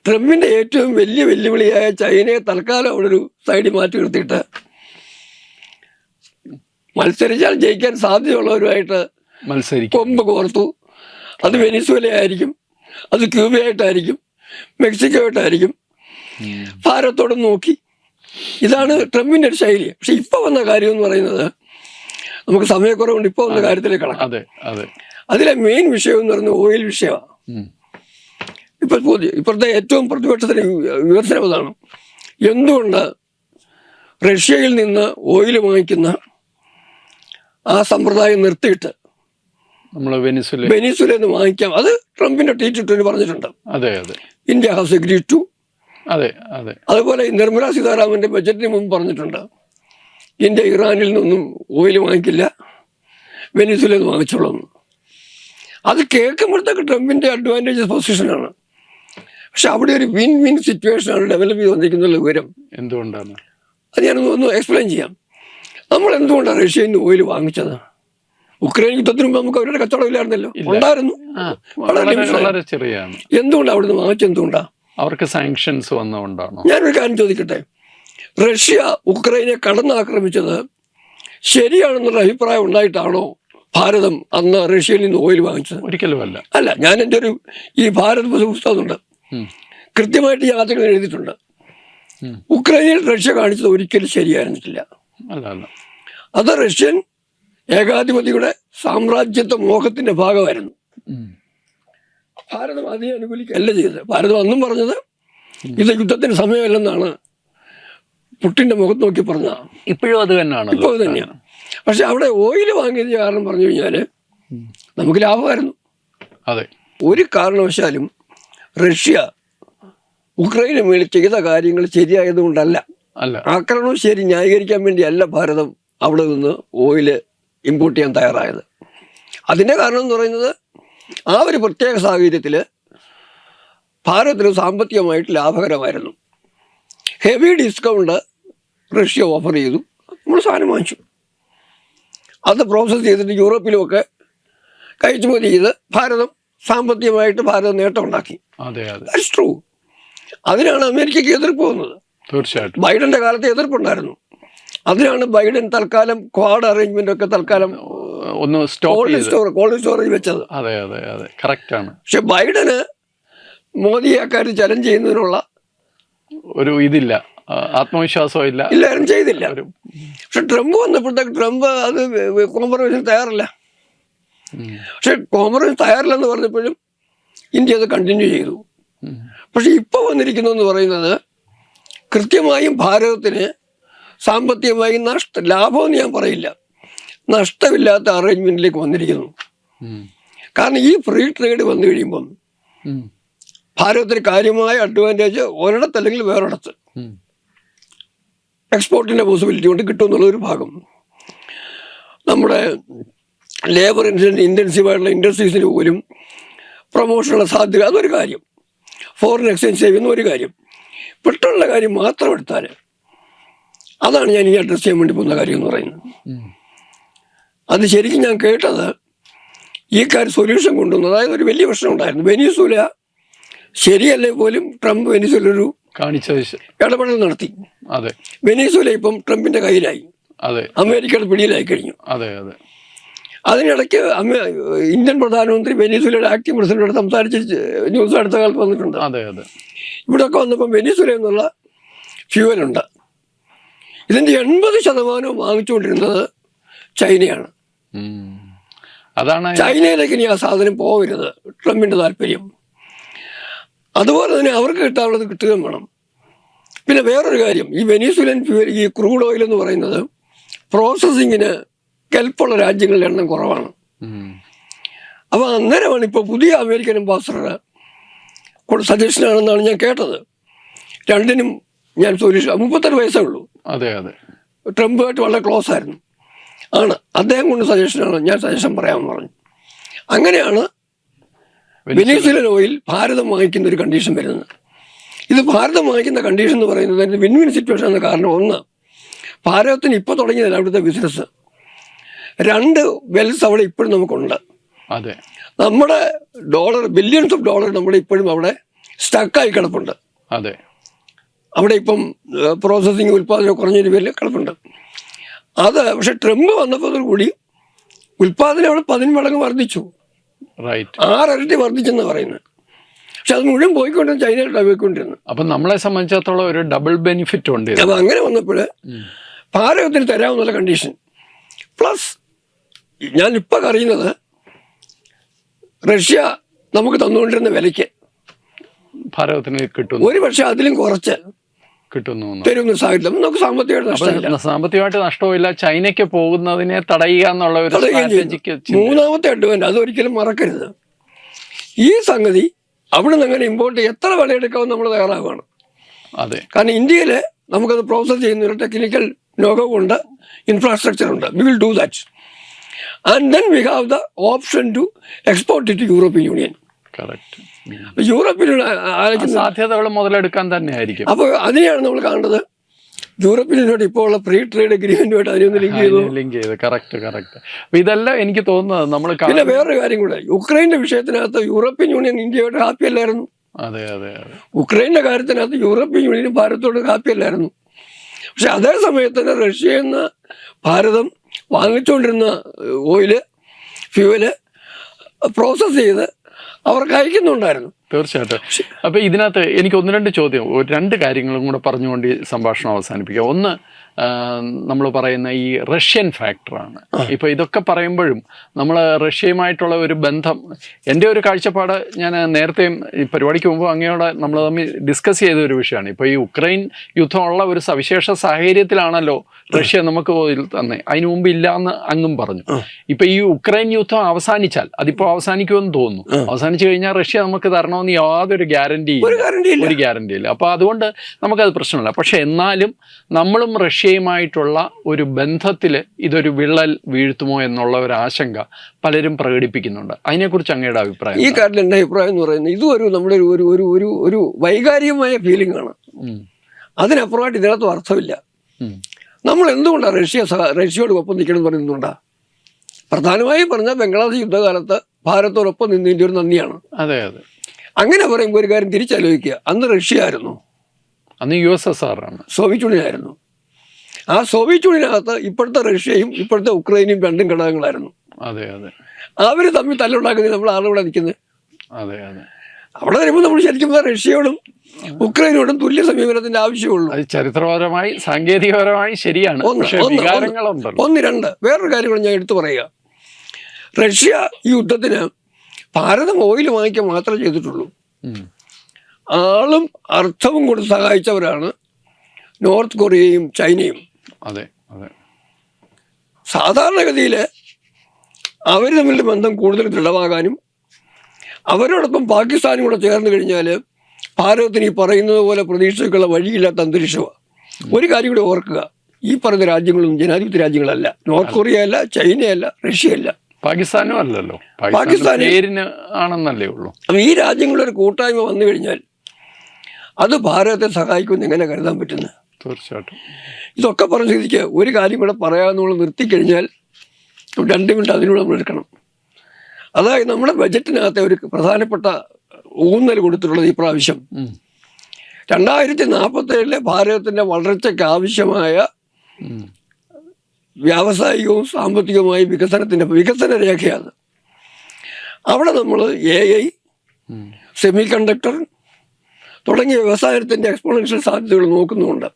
ട്രംപിന്റെ ഏറ്റവും വലിയ വെല്ലുവിളിയായ ചൈനയെ തൽക്കാലം അവിടെ ഒരു സൈഡിൽ മാറ്റി നിർത്തിയിട്ട് മത്സരിച്ചാൽ ജയിക്കാൻ സാധ്യതയുള്ളവരുമായിട്ട് കൊമ്പ് കോർത്തു. അത് വെനിസ്വേല ആയിരിക്കും, അത് ക്യൂബയായിട്ടായിരിക്കും, മെക്സിക്കോ ആയിട്ടായിരിക്കും, ഭാരതത്തോടും നോക്കി. ഇതാണ് ട്രംപിന്റെ ഒരു ശൈലി. പക്ഷെ ഇപ്പൊ വന്ന കാര്യം എന്ന് പറയുന്നത്, നമുക്ക് സമയക്കുറവുണ്ട്, ഇപ്പൊ വന്ന കാര്യത്തിലേക്ക് കടക്കാം. അതിലെ മെയിൻ വിഷയം എന്ന് പറയുന്നത് ഓയിൽ വിഷയമാണ്. ഇപ്പോഴത്തെ ഏറ്റവും പ്രതിപക്ഷത്തിന് വിമർശനം അതാണ്. എന്തുകൊണ്ട് റഷ്യയിൽ നിന്ന് ഓയിൽ വാങ്ങിക്കുന്ന ആ സമ്പ്രദായം നിർത്തിയിട്ട് നമ്മൾ വെനിസ്വേലയിൽ നിന്ന് വാങ്ങിക്കാം. അത് ട്രംപിന്റെ ട്വീറ്റ് പറഞ്ഞിട്ടുണ്ട്. India has agreed to. അതുപോലെ നിർമ്മലാ സീതാരാമന്റെ ബജറ്റിന് മുമ്പ് പറഞ്ഞിട്ടുണ്ട്, ഇന്ത്യ ഇറാനിൽ നിന്നൊന്നും ഓയിൽ വാങ്ങിക്കില്ല, വെനിസ്വേലയിൽ നിന്ന് വാങ്ങിച്ചോളൂ. അത് കേൾക്കുമ്പോഴത്തേക്ക് ട്രംപിന്റെ അഡ്വാൻറ്റേജസ് പൊസിഷനാണ്. പക്ഷെ അവിടെ ഒരു വിൻ വിൻ സിറ്റുവേഷനാണ് ഡെവലപ്പ് ചെയ്ത് വന്നിരിക്കുന്ന വിവരം. എന്തുകൊണ്ടാണ് അത് ഞാനൊന്ന് എക്സ്പ്ലെയിൻ ചെയ്യാം. നമ്മൾ എന്തുകൊണ്ടാണ് റഷ്യയിൽ നിന്ന് ഓയിൽ വാങ്ങിച്ചത്? ഉക്രൈൻ യുദ്ധത്തിന് മുമ്പ് നമുക്ക് അവരുടെ കച്ചവടമില്ലായിരുന്നല്ലോ, ഉണ്ടായിരുന്നു, വളരെ ചെറിയാണ്. എന്തുകൊണ്ടാണ് അവിടെ നിന്ന് വാങ്ങിച്ചത്? എന്തുകൊണ്ടാണ്? അവർക്ക് സാങ്ഷൻസ് വന്നുകൊണ്ടാണോ? ഞാനൊരു കാര്യം ചോദിക്കട്ടെ, റഷ്യ ഉക്രൈനെ കടന്നാക്രമിച്ചത് ശരിയാണെന്നുള്ള അഭിപ്രായം ഉണ്ടായിട്ടാണോ ഭാരതം അന്ന് റഷ്യയിൽ നിന്ന് ഓയിൽ വാങ്ങിച്ചത്? ഒരിക്കലും അല്ല. ഞാൻ എൻ്റെ ഒരു ഈ ഭാരത് പുസ്തകമുണ്ട്, കൃത്യമായിട്ട് ഈ ആർട്ടിക്കിൾ എഴുതിയിട്ടുണ്ട്. ഉക്രൈനിൽ റഷ്യ കാണിച്ചത് ഒരിക്കലും ശരിയായിരുന്നിട്ടില്ല. അത് റഷ്യൻ ഏകാധിപതിയുടെ സാമ്രാജ്യത്വ മോഹത്തിന്റെ ഭാഗമായിരുന്നു. ഭാരതം അതിനെ അനുകൂലിക്കല്ല ചെയ്തത്. ഭാരതം അന്നും പറഞ്ഞത് ഇത് യുദ്ധത്തിന് സമയമല്ലെന്നാണ് പുട്ടിന്റെ മുഖത്ത് നോക്കി പറഞ്ഞതാണ്. ഇപ്പോഴും അത് തന്നെയാണ്. ഇപ്പോൾ അത് തന്നെയാണ്. പക്ഷെ അവിടെ ഓയിൽ വാങ്ങിയത് കാരണം പറഞ്ഞു കഴിഞ്ഞാല് നമുക്ക് ലാഭമായിരുന്നു. ഒരു കാരണവശാലും റഷ്യ ഉക്രൈന് മേളിൽ ചെയ്ത കാര്യങ്ങൾ ശരിയായതുകൊണ്ടല്ല, ആക്രമണം ശരി ന്യായീകരിക്കാൻ വേണ്ടിയല്ല ഭാരതം അവിടെ നിന്ന് ഓയിൽ ഇമ്പോർട്ട് ചെയ്യാൻ തയ്യാറായത്. അതിൻ്റെ കാരണം എന്ന് പറയുന്നത് ആ ഒരു പ്രത്യേക സാഹചര്യത്തിൽ ഭാരതത്തിന് സാമ്പത്തികമായിട്ട് ലാഭകരമായിരുന്നു. ഹെവി ഡിസ്കൗണ്ട് റഷ്യ ഓഫർ ചെയ്തു, നമ്മൾ സാധനം വാങ്ങിച്ചു. അത് പ്രോസസ്സ് ചെയ്തിട്ട് യൂറോപ്പിലുമൊക്കെ കയറ്റുമതി ചെയ്ത് സാമ്പത്തികമായിട്ട് ഭാരതം നേട്ടം ഉണ്ടാക്കി. That's true. അതിനാണ് അമേരിക്കയ്ക്ക് എതിർപ്പ് വന്നത്. തീർച്ചയായിട്ടും ബൈഡന്റെ കാലത്ത് എതിർപ്പുണ്ടായിരുന്നു. അതിനാണ് ബൈഡൻ തൽക്കാലം ക്വാഡ് അറേഞ്ച്മെന്റ് ഒക്കെ തൽക്കാലം ഒന്ന് കോൾഡ് സ്റ്റോറേജ് വെച്ചത്. പക്ഷെ ബൈഡന് മോദിയെ അക്കാര്യം ചലഞ്ച് ചെയ്യുന്നതിനുള്ള ഒരു ഇതില്ല, ആത്മവിശ്വാസം എല്ലാവരും ചെയ്തില്ല. പക്ഷെ ട്രംപ് വന്നപ്പോഴത്തേക്ക് ട്രംപ് അത് കോംപ്രമൈസിന് തയ്യാറില്ല. പക്ഷെ കോംപ്രമൈസ് തയ്യാറില്ലെന്ന് പറഞ്ഞപ്പോഴും ഇന്ത്യ അത് കണ്ടിന്യൂ ചെയ്തു. പക്ഷെ ഇപ്പോൾ വന്നിരിക്കുന്നതെന്ന് പറയുന്നത് കൃത്യമായും ഭാരതത്തിന് സാമ്പത്തികമായി ലാഭമെന്ന് ഞാൻ പറയില്ല, നഷ്ടമില്ലാത്ത അറേഞ്ച്മെന്റിലേക്ക് വന്നിരിക്കുന്നു. കാരണം ഈ ഫ്രീ ട്രേഡ് വന്നു കഴിയുമ്പം ഭാരതത്തിന് കാര്യമായ അഡ്വാൻറ്റേജ് ഒരിടത്തല്ലെങ്കിൽ വേറൊരിടത്ത് എക്സ്പോർട്ടിൻ്റെ പോസിബിലിറ്റി കൊണ്ട് കിട്ടുമെന്നുള്ളൊരു ഭാഗം. നമ്മുടെ ലേബർ ഇൻറ്റൻസീവായിട്ടുള്ള ഇൻഡസ്ട്രീസിന് പോലും പ്രൊമോഷനുള്ള സാധ്യത, അതൊരു കാര്യം. ഫോറിൻ എക്സ്ചേഞ്ച് ചെയ്യുന്ന ഒരു കാര്യം. പെട്രോളിൻ്റെ കാര്യം മാത്രം എടുത്താൽ അതാണ് ഞാൻ ഈ അഡ്രസ്സ് ചെയ്യാൻ വേണ്ടി പോകുന്ന കാര്യം എന്ന് പറയുന്നത്. അത് ശരിക്കും ഞാൻ കേട്ടത് ഈ കാര്യം സൊല്യൂഷൻ കൊണ്ടുവന്നു. അതായത് ഒരു വലിയ പ്രശ്നം ഉണ്ടായിരുന്നു. വെനിസ്വേല ശരിയല്ലേ പോലും ട്രംപ് വെനിസ്വേല ഒരു ഇടപെടൽ നടത്തി. അതെ, വെനിസ്വേല ഇപ്പം ട്രംപിന്റെ കയ്യിലായി. അതെ, അമേരിക്കയുടെ പിടിയിലായി കഴിഞ്ഞു. അതെ, അതെ. അതിനിടയ്ക്ക് ഇന്ത്യൻ പ്രധാനമന്ത്രി വെനിസ്വേലയുടെ ആക്ടിംഗ് പ്രസിഡന്റോട് സംസാരിച്ച് ന്യൂസ് അടുത്ത കാലത്ത് വന്നിട്ടുണ്ട്. അതെ, അതെ. ഇവിടെയൊക്കെ വന്നപ്പോൾ വെനിസ്വേല എന്നുള്ള ഫ്യൂവലുണ്ട്. ഇതിന്റെ 80% വാങ്ങിച്ചുകൊണ്ടിരുന്നത് ചൈനയാണ്. അതാണ് ചൈനയിലേക്ക് ഇനി ആ സാധനം പോകരുത്, ട്രംപിന്റെ താല്പര്യം. അതുപോലെ തന്നെ അവർക്ക് കിട്ടാനുള്ളത് കിട്ടുകയും വേണം. പിന്നെ വേറൊരു കാര്യം, ഈ വെനിസ്വേലൻ ഫ്യൂവൽ, ഈ ക്രൂഡ് ഓയിൽ എന്ന് പറയുന്നത് പ്രോസസ്സിങ്ങിന് കെൽപ്പുള്ള രാജ്യങ്ങളുടെ എണ്ണം കുറവാണ്. അപ്പോൾ അന്നേരമാണ് ഇപ്പോൾ പുതിയ അമേരിക്കൻ അംബാസഡർ സജഷനാണെന്നാണ് ഞാൻ കേട്ടത്. രണ്ടിനും ഞാൻ സൊല്യൂഷൻ 38 വയസ്സേ ഉള്ളൂ. അതെ, അതെ. ട്രംപുമായിട്ട് വളരെ ക്ലോസ് ആയിരുന്നു. അദ്ദേഹം കൊണ്ട് സജഷനാണ്, ഞാൻ സജഷൻ പറയാമെന്ന് പറഞ്ഞു. അങ്ങനെയാണ് വെനിസ്വേലൻ ഓയിൽ ഭാരതം വാങ്ങിക്കുന്ന ഒരു കണ്ടീഷൻ വരുന്നത്. ഇത് ഭാരതം വാങ്ങിക്കുന്ന കണ്ടീഷൻ എന്ന് പറയുന്നത് അതിൻ്റെ വിൻ-വിൻ സിറ്റുവേഷൻ എന്ന കാരണം, ഒന്ന്, ഭാരതത്തിന് ഇപ്പോൾ തുടങ്ങിയതല്ല അവിടുത്തെ ബിസിനസ്. 2 വെൽസ് അവിടെ ഇപ്പോഴും നമുക്കുണ്ട്. അതെ, നമ്മുടെ ബില്യൺസ് ഓഫ് ഡോളർ നമ്മുടെ ഇപ്പോഴും അവിടെ സ്റ്റക്കായി കിടപ്പുണ്ട്. അതെ, അവിടെ ഇപ്പം പ്രോസസ്സിങ് ഉൽപ്പാദനം കുറഞ്ഞൊരു പേരിൽ കിടപ്പുണ്ട്. അത് പക്ഷെ ട്രംപ് വന്നപ്പോൾ കൂടി ഉൽപ്പാദനം അവിടെ 10 മടങ്ങ് വർദ്ധിച്ചു. 6 ഇരട്ടി വർദ്ധിച്ചെന്ന് പറയുന്നത്. പക്ഷെ അത് മുഴുവൻ പോയിക്കൊണ്ടിരുന്ന ചൈനയിലോട്ട് പോയിക്കൊണ്ടിരുന്നു. അപ്പം നമ്മളെ സംബന്ധിച്ചിടത്തോളം ഒരു ഡബിൾ ബെനിഫിറ്റ് ഉണ്ട്. അപ്പം അങ്ങനെ വന്നപ്പോൾ ഭാരതത്തിന് തരാമെന്നുള്ള കണ്ടീഷൻ പ്ലസ് ഞാനിപ്പോൾ അറിയുന്നത് റഷ്യ നമുക്ക് തന്നുകൊണ്ടിരുന്ന വിലയ്ക്ക് ഭാരതത്തിന് കിട്ടുന്നു, ഒരു പക്ഷെ അതിലും കുറച്ച് കിട്ടുന്നു തരുന്ന സാഹചര്യം. നമുക്ക് സാമ്പത്തികമായിട്ട് നഷ്ടമില്ല. ചൈനയ്ക്ക് പോകുന്നതിനെ തടയുക എന്നുള്ള ഒരു മൂന്നാമത്തെ അഡ്വാൻറ്റേജ് അതൊരിക്കലും മറക്കരുത്. ഈ സംഗതി അവിടെ നിന്ന് അങ്ങനെ ഇമ്പോർട്ട് എത്ര വിലയെടുക്കാമെന്ന് നമ്മൾ തയ്യാറാവുകയാണ്. അതെ, കാരണം ഇന്ത്യയിൽ നമുക്കത് പ്രോസസ് ചെയ്യുന്ന ഒരു ടെക്നിക്കൽ നോഹോ ഉണ്ട്, ഇൻഫ്രാസ്ട്രക്ചർ ഉണ്ട്. We will do that and then we have the option to export to European Union. European സാധ്യതകൾ മുതലെടുക്കാൻ തന്നെയായിരിക്കും. അപ്പോൾ അതിനെയാണ് നമ്മൾ കാണേണ്ടത്. യൂറോപ്യൻ യൂണിയൻ ഇപ്പോൾ ഉള്ള ഫ്രീ ട്രേഡ് അഗ്രിമെന്റുമായിട്ട് അതിനൊന്ന് ലിങ്ക് ചെയ്തു. കറക്റ്റ്. ഇതെല്ലാം എനിക്ക് തോന്നുന്നത് നമ്മൾ പിന്നെ വേറൊരു കാര്യം കൂടെ, യുക്രൈന്റെ വിഷയത്തിനകത്ത് യൂറോപ്യൻ യൂണിയൻ ഇന്ത്യയോട് ഹാപ്പി അല്ലായിരുന്നു. അതെ, അതെ. ഉക്രൈന്റെ കാര്യത്തിനകത്ത് യൂറോപ്യൻ യൂണിയനും ഭാരതത്തോട് ഹാപ്പി അല്ലായിരുന്നു. പക്ഷെ അതേ സമയത്ത് തന്നെ റഷ്യയിൽ നിന്ന് ഭാരതം വാങ്ങിച്ചുകൊണ്ടിരുന്ന ഓയില്, ഫ്യൂവല് പ്രോസസ് ചെയ്ത് അവർക്ക് അയക്കുന്നുണ്ടായിരുന്നു. തീർച്ചയായിട്ടും. അപ്പോൾ ഇതിനകത്ത് എനിക്ക് 1-2 ചോദ്യം, 2 കാര്യങ്ങളും കൂടെ പറഞ്ഞുകൊണ്ട് ഈ സംഭാഷണം അവസാനിപ്പിക്കാം. ഒന്ന്, നമ്മൾ പറയുന്ന ഈ റഷ്യൻ ഫാക്ടറാണ്. ഇപ്പോൾ ഇതൊക്കെ പറയുമ്പോഴും നമ്മൾ റഷ്യയുമായിട്ടുള്ള ഒരു ബന്ധം, എൻ്റെ ഒരു കാഴ്ചപ്പാട്, ഞാൻ നേരത്തെയും ഈ പരിപാടിക്ക് മുമ്പ് അങ്ങയോടെ നമ്മൾ തമ്മിൽ ഡിസ്കസ് ചെയ്ത ഒരു വിഷയമാണ്. ഇപ്പോൾ ഈ ഉക്രൈൻ യുദ്ധമുള്ള ഒരു സവിശേഷ സാഹചര്യത്തിലാണല്ലോ റഷ്യ നമുക്ക് തന്നെ, അതിനു മുമ്പ് ഇല്ലയെന്ന് അങ്ങും പറഞ്ഞു. ഇപ്പോൾ ഈ ഉക്രൈൻ യുദ്ധം അവസാനിച്ചാൽ, അതിപ്പോൾ അവസാനിക്കുമെന്ന് തോന്നുന്നു, അവസാനിച്ചു കഴിഞ്ഞാൽ റഷ്യ നമുക്ക് തരണമെന്ന് യാതൊരു ഗ്യാരണ്ടിയില്ല. അപ്പോൾ അതുകൊണ്ട് നമുക്കത് പ്രശ്നമില്ല. പക്ഷെ എന്നാലും നമ്മളും റഷ്യയുമായിട്ടുള്ള ഒരു ബന്ധത്തിൽ ഇതൊരു വിള്ളൽ വീഴ്ത്തുമോ എന്നുള്ള ഒരു ആശങ്ക പലരും പ്രകടിപ്പിക്കുന്നുണ്ട്. അതിനെക്കുറിച്ച് അങ്ങയുടെ അഭിപ്രായം? ഈ കാര്യത്തിൽ എൻ്റെ അഭിപ്രായം എന്ന് പറയുന്നത് ഇതും നമ്മുടെ ഒരു വൈകാരികമായ ഫീലിംഗ് ആണ്. അതിനപ്പുറമായിട്ട് ഇതിനകത്തും അർത്ഥമില്ല. നമ്മൾ എന്തുകൊണ്ടാണ് റഷ്യയോട് ഒപ്പം നിൽക്കണം എന്ന് പറയുന്നുണ്ടാ? പ്രധാനമായും പറഞ്ഞാൽ ബംഗ്ലാദേശ് യുദ്ധകാലത്ത് ഭാരതത്തോടൊപ്പം നിന്നതിൻ്റെ ഒരു നന്ദിയാണ്. അതെ, അതെ. അങ്ങനെ പറയുമ്പോൾ ഒരു കാര്യം തിരിച്ചാലോചിക്കുക, അന്ന് റഷ്യ ആയിരുന്നു, അന്ന് USSR ആണ്, സോവിയറ്റ് യൂണിയൻ ആയിരുന്നു. ആ സോവിയറ്റ് യൂണിയനകത്ത് ഇപ്പോഴത്തെ റഷ്യയും ഇപ്പോഴത്തെ ഉക്രൈനും 2 ഘടകങ്ങളായിരുന്നു. അതെ, അതെ. അവർ തമ്മിൽ തല്ലുണ്ടാക്കുന്നത് നമ്മൾ ആരുടെ കൂടെ നിൽക്കുന്നത്? അതെ, അതെ. അവിടെ വരുമ്പോൾ നമ്മൾ ശരിക്കും റഷ്യയോടും ഉക്രൈനോടും തുല്യ സമീപനത്തിന്റെ ആവശ്യമുള്ളൂ. അത് ചരിത്രപരമായി സാങ്കേതികപരമായി ശരിയാണ്. ഒന്ന് 2 വേറൊരു കാര്യം കൂടെ ഞാൻ എടുത്തു പറയുക. റഷ്യ ഈ യുദ്ധത്തിന് ഭാരതം ഓയിൽ വാങ്ങിക്കാൻ മാത്രമേ ചെയ്തിട്ടുള്ളൂ. ആളും അർത്ഥവും കൊടുത്ത് സഹായിച്ചവരാണ് നോർത്ത് കൊറിയയും ചൈനയും. അതെ, അതെ. സാധാരണഗതിയിൽ അവർ തമ്മിലുള്ള ബന്ധം കൂടുതൽ ദൃഢമാകാനും അവരോടൊപ്പം പാകിസ്ഥാനും കൂടെ ചേർന്ന് കഴിഞ്ഞാൽ ഭാരതത്തിന് ഈ പറയുന്നത് പോലെ പ്രതീക്ഷയ്ക്കുള്ള വഴിയില്ലാത്ത അന്തരീക്ഷമാണ്. ഒരു കാര്യം കൂടി ഓർക്കുക, ഈ പറഞ്ഞ രാജ്യങ്ങളൊന്നും ജനാധിപത്യ രാജ്യങ്ങളല്ല. നോർത്ത് കൊറിയ അല്ല, ചൈനയല്ല, റഷ്യയല്ല, പാകിസ്ഥാനും അല്ലല്ലോ. പാകിസ്ഥാൻ ആണെന്നല്ലേ ഉള്ളൂ. അപ്പം ഈ രാജ്യങ്ങളൊരു കൂട്ടായ്മ വന്നു കഴിഞ്ഞാൽ അത് ഭാരതത്തെ സഹായിക്കുമെന്ന് എങ്ങനെ കരുതാൻ പറ്റുന്നത്? തീർച്ചയായിട്ടും. ഇതൊക്കെ പറഞ്ഞ സ്ഥിതിക്ക് ഒരു കാര്യം കൂടെ പറയാമെന്നുള്ള നിർത്തിക്കഴിഞ്ഞാൽ 2 മിനിറ്റ് അതിനൂടെ നമ്മൾ എടുക്കണം. അതായത് നമ്മുടെ ബജറ്റിനകത്തെ ഒരു പ്രധാനപ്പെട്ട ഊന്നൽ കൊടുത്തിട്ടുള്ളത് ഈ പ്രാവശ്യം 2047 ഭാരതത്തിന്റെ വളർച്ചയ്ക്ക് ആവശ്യമായ വ്യാവസായികവും സാമ്പത്തികവുമായ വികസന രേഖയാണ്. അവിടെ നമ്മൾ AI, സെമി കണ്ടക്ടർ തുടങ്ങിയ വ്യവസായത്തിന്റെ എക്സ്പോണൻഷ്യൽ സാധ്യതകൾ നോക്കുന്നുണ്ട്.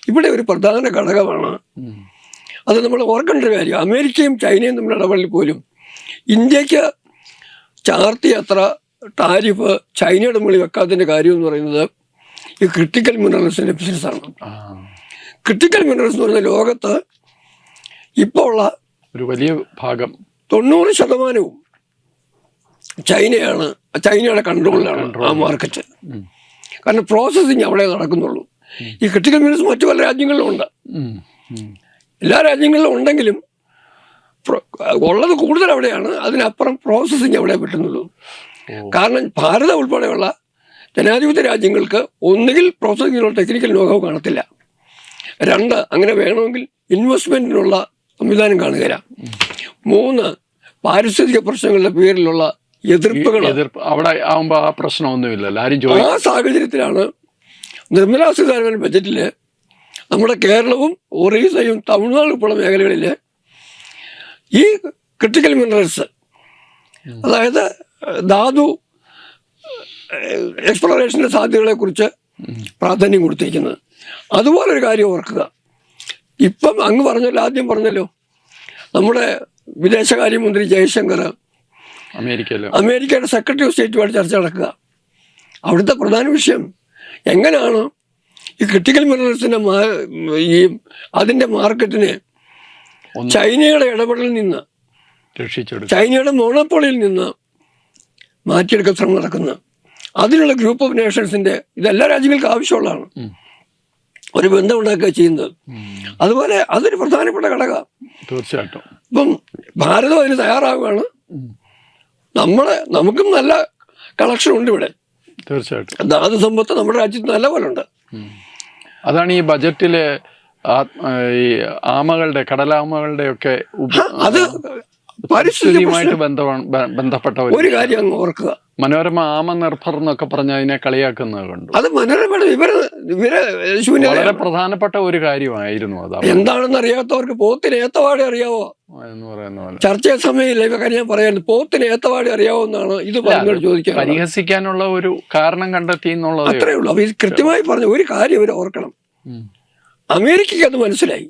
ഇവിടെ ഒരു പ്രധാന ഘടകമാണ്, അത് നമ്മൾ ഓർക്കേണ്ട ഒരു കാര്യം, അമേരിക്കയും ചൈനയും തമ്മിലുള്ള ഇടപെടലിൽ പോലും ഇന്ത്യക്ക് ചാർത്തി അത്ര ടാരിഫ് ചൈനയുടെ മുകളിൽ വെക്കാത്തതിൻ്റെ കാര്യം എന്ന് പറയുന്നത് ഈ ക്രിട്ടിക്കൽ മിനറൽസിൻ്റെ ബിസിനസ്സാണ്. ക്രിട്ടിക്കൽ മിനറൽസ് എന്ന് പറയുന്ന ലോകത്ത് ഇപ്പോൾ ഉള്ള ഒരു വലിയ ഭാഗം 90% ചൈനയുടെ കൺട്രോളിലാണ് ആ മാർക്കറ്റ്. കാരണം പ്രോസസ്സിങ് അവിടെ നടക്കുന്നുള്ളൂ. ഈ ക്രിട്ടിക്കൽ മിനറൽസ് മറ്റു പല രാജ്യങ്ങളിലും ഉണ്ട്, എല്ലാ രാജ്യങ്ങളിലും ഉണ്ടെങ്കിലും ഉള്ളത് കൂടുതൽ അവിടെയാണ്. അതിനപ്പുറം പ്രോസസ്സിങ് അവിടെ പറ്റുന്നുള്ളൂ. കാരണം ഭാരതം ഉൾപ്പെടെയുള്ള ജനാധിപത്യ രാജ്യങ്ങൾക്ക് ഒന്നുകിൽ പ്രോസസ്സിങ്ങിനുള്ള ടെക്നിക്കൽ നോഹവ് കാണത്തില്ല, 2 അങ്ങനെ വേണമെങ്കിൽ ഇൻവെസ്റ്റ്മെന്റിനുള്ള സംവിധാനം കാണുകയില്ല, 3 പാരിസ്ഥിതിക പ്രശ്നങ്ങളുടെ പേരിലുള്ള എതിർപ്പുകൾ അവിടെ ആവുമ്പോൾ ആ പ്രശ്നമൊന്നുമില്ല. ആ സാഹചര്യത്തിലാണ് നിർമ്മലാ സീതാരാമൻ ബജറ്റില് നമ്മുടെ കേരളവും ഒറീസയും തമിഴ്നാട് ഉൾപ്പെടെ മേഖലകളിൽ ഈ ക്രിട്ടിക്കൽ മിനറൽസ്, അതായത് ധാതു എക്സ്പ്ലോറേഷൻ്റെ സാധ്യതകളെ കുറിച്ച് പ്രാധാന്യം കൊടുത്തിരിക്കുന്നത്. അതുപോലൊരു കാര്യം ഓർക്കുക, ഇപ്പം അങ്ങ് പറഞ്ഞല്ലോ, ആദ്യം പറഞ്ഞല്ലോ, നമ്മുടെ വിദേശകാര്യമന്ത്രി ജയശങ്കർ അമേരിക്കയുടെ സെക്രട്ടറി ഓഫ് സ്റ്റേറ്റുമായിട്ട് ചർച്ച നടക്കുക. അവിടുത്തെ പ്രധാന വിഷയം എങ്ങനെയാണ് ഈ ക്രിട്ടിക്കൽ മിനറൽസിന്റെ അതിന്റെ മാർക്കറ്റിനെ ചൈനയുടെ ഇടപെടലിൽ നിന്ന്, ചൈനയുടെ മോണോപ്പൊളിയിൽ നിന്ന് മാറ്റിയെടുക്കാൻ ശ്രമം നടക്കുന്നത്. അതിനുള്ള ഗ്രൂപ്പ് ഓഫ് നേഷൻസിന്റെ, ഇതെല്ലാ രാജ്യങ്ങൾക്കും ആവശ്യമുള്ളതാണ്, ഒരു ബന്ധം ഉണ്ടാക്കുക ചെയ്യുന്നത്. അതുപോലെ അതൊരു പ്രധാനപ്പെട്ട ഘടകം. തീർച്ചയായിട്ടും ഇപ്പം ഭാരതം അതിന് തയ്യാറാവുകയാണ്. നമുക്കും നല്ല കളക്ഷൻ ഉണ്ട് ഇവിടെ. തീർച്ചയായിട്ടും ധാതു സമ്പത്ത് നമ്മുടെ രാജ്യത്ത് നല്ല പോലെ ഉണ്ട്. അതാണ് ഈ ബജറ്റിലെ ഈ കടലാമകളുടെ ഒക്കെ അത് പരിസ്ഥിതിയുമായിട്ട് ബന്ധപ്പെട്ട ഒരു കാര്യം അങ്ങ് ഓർക്കുക. മനോരമ ആമനിർഭർ എന്നൊക്കെ പറഞ്ഞ് അതിനെ കളിയാക്കുന്നത് കണ്ടു. അത് മനോരമയുടെ വളരെ പ്രധാനപ്പെട്ട ഒരു കാര്യമായിരുന്നു അത്. എന്താണെന്ന് അറിയാത്തവർക്ക് പോത്തിന് ഏത്തവാടി അറിയാവോ എന്ന് പറയുന്ന പോലെ ചർച്ചാ സമയമില്ല. ഇവ കാര്യം ഞാൻ പറയാൻ, പോത്തിന് ഏത്തവാടി അറിയാവോ എന്നാണ് ഇത് പറഞ്ഞോട് ചോദിക്കാൻ. പരിഹസിക്കാനുള്ള ഒരു കാരണം കണ്ടെത്തി എന്നുള്ളത് അത്രേ ഉള്ളൂ. അപ്പൊ ഇത് കൃത്യമായി പറഞ്ഞ ഒരു കാര്യം ഇവർ ഓർക്കണം, അമേരിക്കയ്ക്ക് അത് മനസ്സിലായി.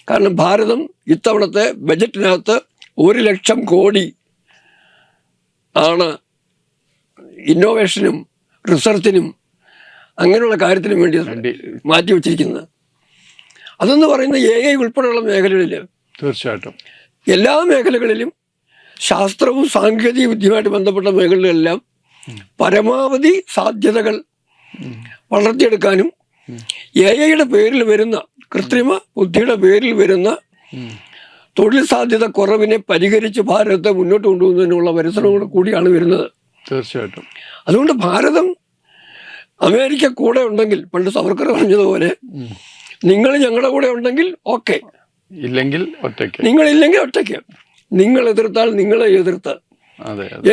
കാരണം ഭാരതം ഇത്തവണത്തെ ബജറ്റിനകത്ത് 1,00,000 കോടി ആണ് ഇന്നോവേഷനും റിസർച്ചിനും അങ്ങനെയുള്ള കാര്യത്തിനും വേണ്ടി മാറ്റി വെച്ചിരിക്കുന്നത്. അതെന്ന് പറയുന്ന AI ഉൾപ്പെടെയുള്ള മേഖലകളിൽ, തീർച്ചയായിട്ടും എല്ലാ മേഖലകളിലും ശാസ്ത്രവും സാങ്കേതിക വിദ്യയുമായിട്ട് ബന്ധപ്പെട്ട മേഖലകളിലെല്ലാം പരമാവധി സാധ്യതകൾ വളർത്തിയെടുക്കാനും AIയുടെ പേരിൽ വരുന്ന, കൃത്രിമ ബുദ്ധിയുടെ പേരിൽ വരുന്ന തൊഴിൽ സാധ്യത കുറവിനെ പരിഹരിച്ച് ഭാരതത്തെ മുന്നോട്ട് കൊണ്ടുപോകുന്നതിനുള്ള പരിശ്രമങ്ങൾ കൂടിയാണ് വരുന്നത്. തീർച്ചയായിട്ടും. അതുകൊണ്ട് ഭാരതം അമേരിക്ക കൂടെ ഉണ്ടെങ്കിൽ, പണ്ട് സവർക്കർ പറഞ്ഞതുപോലെ, നിങ്ങൾ ഞങ്ങളുടെ കൂടെ ഉണ്ടെങ്കിൽ ഓക്കെ, ഇല്ലെങ്കിൽ ഒറ്റയ്ക്ക്, നിങ്ങളില്ലെങ്കിൽ ഒറ്റയ്ക്ക്, നിങ്ങൾ എതിർത്താൽ നിങ്ങളെ എതിർത്ത്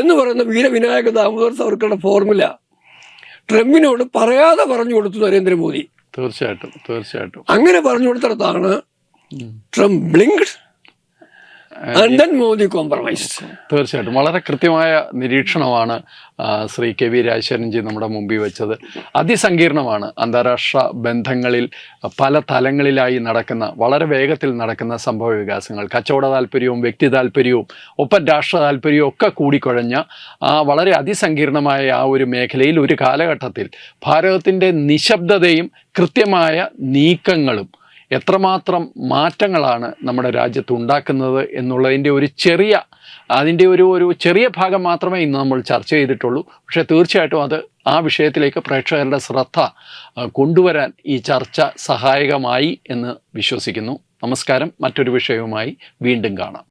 എന്ന് പറയുന്ന വീരവിനായക ദാമോദർ സവർക്കറുടെ ഫോർമുല ട്രംപിനോട് പറയാതെ പറഞ്ഞു കൊടുത്തു നരേന്ദ്രമോദി. തീർച്ചയായിട്ടും അങ്ങനെ പറഞ്ഞു കൊടുത്തിടത്താണ് Trump blinked and then Modi compromised. തീർച്ചയായിട്ടും വളരെ കൃത്യമായ നിരീക്ഷണമാണ് ശ്രീ KV രാജശേഖരൻജി നമ്മുടെ മുമ്പിൽ വെച്ചത്. അതിസങ്കീർണമാണ് അന്താരാഷ്ട്ര ബന്ധങ്ങളിൽ പല തലങ്ങളിലായി നടക്കുന്ന, വളരെ വേഗത്തിൽ നടക്കുന്ന സംഭവ വികാസങ്ങൾ. കച്ചവട താല്പര്യവും വ്യക്തി താല്പര്യവും ഒപ്പം രാഷ്ട്ര താല്പര്യവും ഒക്കെ കൂടിക്കുഴഞ്ഞ വളരെ അതിസങ്കീർണമായ ആ ഒരു മേഖലയിൽ ഒരു കാലഘട്ടത്തിൽ ഭാരതത്തിൻ്റെ നിശബ്ദതയും കൃത്യമായ നീക്കങ്ങളും എത്രമാത്രം മാറ്റങ്ങളാണ് നമ്മുടെ രാജ്യത്ത് ഉണ്ടാക്കുന്നത് എന്നുള്ളതിൻ്റെ ഒരു ചെറിയ ഭാഗം മാത്രമേ ഇന്ന് നമ്മൾ ചർച്ച ചെയ്തിട്ടുള്ളൂ. പക്ഷേ തീർച്ചയായിട്ടും അത് ആ വിഷയത്തിലേക്ക് പ്രേക്ഷകരുടെ ശ്രദ്ധ കൊണ്ടുവരാൻ ഈ ചർച്ച സഹായകമായി എന്ന് വിശ്വസിക്കുന്നു. നമസ്കാരം. മറ്റൊരു വിഷയവുമായി വീണ്ടും കാണാം.